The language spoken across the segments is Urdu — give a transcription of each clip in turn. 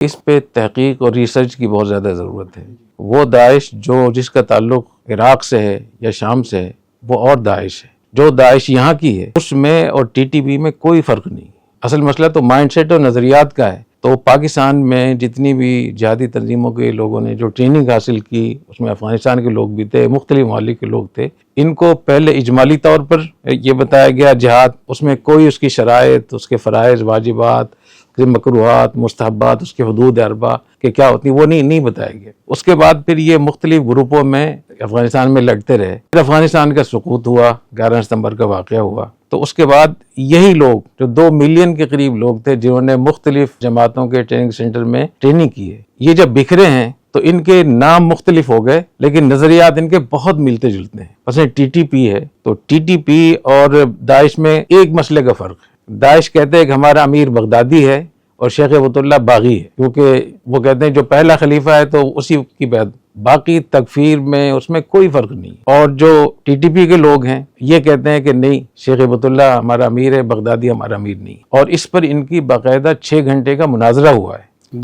اس پہ تحقیق اور ریسرچ کی بہت زیادہ ضرورت ہے. وہ داعش جس کا تعلق عراق سے ہے یا شام سے ہے وہ اور داعش ہے. جو داعش یہاں کی ہے اس میں اور ٹی ٹی پی میں کوئی فرق نہیں. اصل مسئلہ تو مائنڈ سیٹ اور نظریات کا ہے. تو پاکستان میں جتنی بھی جہادی تنظیموں کے لوگوں نے جو ٹریننگ حاصل کی اس میں افغانستان کے لوگ بھی تھے, مختلف ممالک کے لوگ تھے. ان کو پہلے اجمالی طور پر یہ بتایا گیا جہاد, اس میں کوئی اس کی شرائط, اس کے فرائض, واجبات, مکروہات, مستحبات, اس کے حدود اربع کہ کیا ہوتی وہ نہیں بتایا گیا. اس کے بعد پھر یہ مختلف گروپوں میں افغانستان میں لڑتے رہے. پھر افغانستان کا سقوط ہوا, 11 ستمبر کا واقعہ ہوا. تو اس کے بعد یہی لوگ جو 2 ملین کے قریب لوگ تھے جنہوں نے مختلف جماعتوں کے ٹریننگ سینٹر میں ٹریننگ کی ہے, یہ جب بکھرے ہیں تو ان کے نام مختلف ہو گئے لیکن نظریات ان کے بہت ملتے جلتے ہیں. مثلا ٹی ٹی پی ہے تو ٹی ٹی پی اور داعش میں ایک مسئلے کا فرق ہے. داعش کہتے ہیں کہ ہمارا امیر بغدادی ہے اور شیخ ابوۃ اللہ باغی ہے, کیونکہ وہ کہتے ہیں جو پہلا خلیفہ ہے تو اسی کی بعد باقی تکفیر میں اس میں کوئی فرق نہیں. اور جو ٹی ٹی پی کے لوگ ہیں یہ کہتے ہیں کہ نہیں, شیخ ابوۃ اللہ ہمارا امیر ہے, بغدادی ہمارا امیر نہیں. اور اس پر ان کی باقاعدہ 6 گھنٹے کا مناظرہ ہوا ہے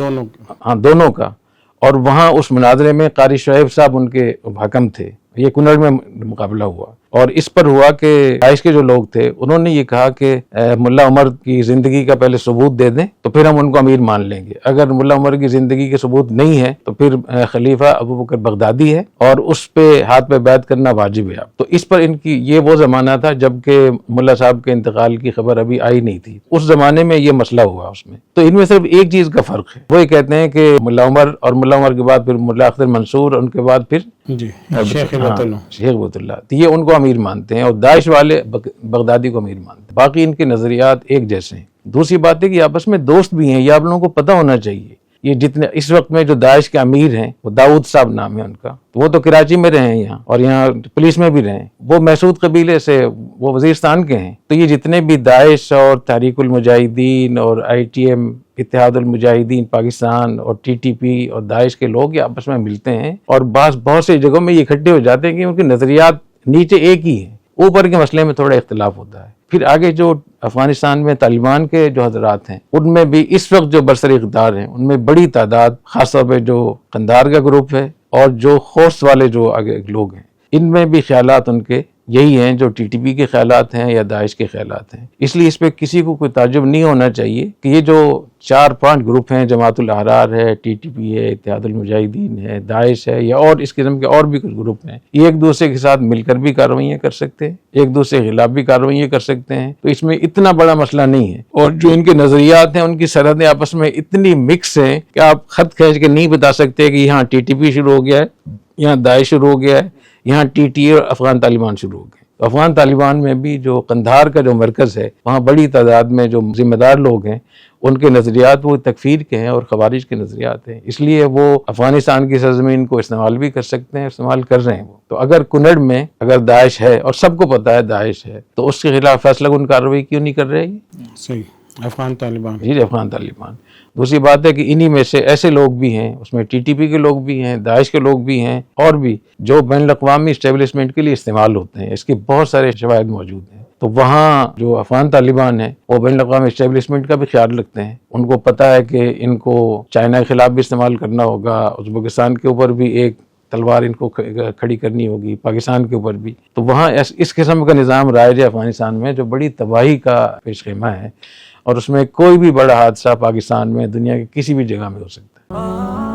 دونوں کا. اور وہاں اس مناظرے میں قاری شعیب صاحب ان کے حکم تھے. یہ کنڑ میں مقابلہ ہوا اور اس پر ہوا کہ داعش کے جو لوگ تھے انہوں نے یہ کہا کہ ملا عمر کی زندگی کا پہلے ثبوت دے دیں تو پھر ہم ان کو امیر مان لیں گے. اگر ملا عمر کی زندگی کے ثبوت نہیں ہے تو پھر خلیفہ ابو بکر بغدادی ہے اور اس پہ ہاتھ پہ بیعت کرنا واجب ہے. تو اس پر ان کی یہ وہ زمانہ تھا جب کہ ملا صاحب کے انتقال کی خبر ابھی آئی نہیں تھی. اس زمانے میں یہ مسئلہ ہوا اس میں. تو ان میں صرف ایک چیز کا فرق ہے, وہ یہ کہتے ہیں کہ ملا عمر اور ملا عمر کے بعد پھر ملا اختر منصور اور ان کے بعد پھر شیخ ابوۃ اللہ, تو یہ ان کو امیر مانتے ہیں اور داعش والے بغدادی کو امیر مانتے ہیں. باقی ان کے نظریات ایک جیسے ہیں. دوسری بات ہے کہ آپس میں دوست بھی ہیں, یہ آپ لوگوں کو پتہ ہونا چاہیے. یہ جتنے اس وقت میں جو داعش کے امیر ہیں وہ داؤد صاحب نام ہے ان کا, وہ تو کراچی میں رہے ہیں یہاں اور یہاں پولیس میں بھی رہے ہیں. وہ محسود قبیلے سے, وہ وزیرستان کے ہیں. تو یہ جتنے بھی داعش اور تحریک المجاہدین اور آئی ٹی ایم اتحاد المجاہدین پاکستان اور ٹی ٹی پی اور داعش کے لوگ یہ آپس میں ملتے ہیں اور بہت سی جگہوں میں یہ اکٹھے ہو جاتے ہیں کہ ان کے نظریات نیچے ایک ہی ہیں, اوپر کے مسئلے میں تھوڑا اختلاف ہوتا ہے. پھر آگے جو افغانستان میں طالبان کے جو حضرات ہیں ان میں بھی اس وقت جو برسر اقتدار ہیں ان میں بڑی تعداد, خاص طور پہ جو قندھار کا گروپ ہے اور جو خوست والے جو آگے لوگ ہیں, ان میں بھی خیالات ان کے یہی ہیں جو ٹی ٹی پی کے خیالات ہیں یا داعش کے خیالات ہیں. اس لیے اس پہ کسی کو کوئی تعجب نہیں ہونا چاہیے کہ یہ جو 4-5 گروپ ہیں, جماعت الاحرار ہے, ٹی ٹی پی ہے, اتحاد المجاہدین ہے, داعش ہے یا اور اس قسم کے اور بھی کچھ گروپ ہیں, یہ ایک دوسرے کے ساتھ مل کر بھی کارروائیاں کر سکتے ہیں, ایک دوسرے کے خلاف بھی کارروائیاں کر سکتے ہیں. تو اس میں اتنا بڑا مسئلہ نہیں ہے. اور جو ان کے نظریات ہیں ان کی سرحدیں آپس میں اتنی مکس ہیں کہ آپ خط کھینچ کے نہیں بتا سکتے کہ یہاں ٹی ٹی پی شروع ہو گیا ہے, یہاں داعش شروع ہو گیا ہے, یہاں ٹی ٹی اور افغان طالبان شروع ہو گئے. تو افغان طالبان میں بھی جو قندھار کا جو مرکز ہے وہاں بڑی تعداد میں جو ذمہ دار لوگ ہیں ان کے نظریات وہ تکفیر کے ہیں اور خوارج کے نظریات ہیں. اس لیے وہ افغانستان کی سرزمین کو استعمال بھی کر سکتے ہیں, استعمال کر رہے ہیں وہ. تو اگر کنڑ میں اگر داعش ہے اور سب کو پتہ ہے داعش ہے تو اس کے خلاف فیصلہ کن کارروائی کیوں نہیں کر رہے؟ صحیح, افغان طالبان. جی افغان طالبان. دوسری بات ہے کہ انہی میں سے ایسے لوگ بھی ہیں, اس میں ٹی ٹی پی کے لوگ بھی ہیں, داعش کے لوگ بھی ہیں اور بھی جو بین الاقوامی اسٹیبلشمنٹ کے لیے استعمال ہوتے ہیں. اس کے بہت سارے شواہد موجود ہیں. تو وہاں جو افغان طالبان ہیں وہ بین الاقوامی اسٹیبلشمنٹ کا بھی خیال رکھتے ہیں. ان کو پتہ ہے کہ ان کو چائنا کے خلاف بھی استعمال کرنا ہوگا, ازبکستان کے اوپر بھی ایک تلوار ان کو کھڑی کرنی ہوگی, پاکستان کے اوپر بھی. تو وہاں اس قسم کا نظام رائج ہے افغانستان میں جو بڑی تباہی کا پیش خیمہ ہے اور اس میں کوئی بھی بڑا حادثہ پاکستان میں دنیا کی کسی بھی جگہ میں ہو سکتا ہے.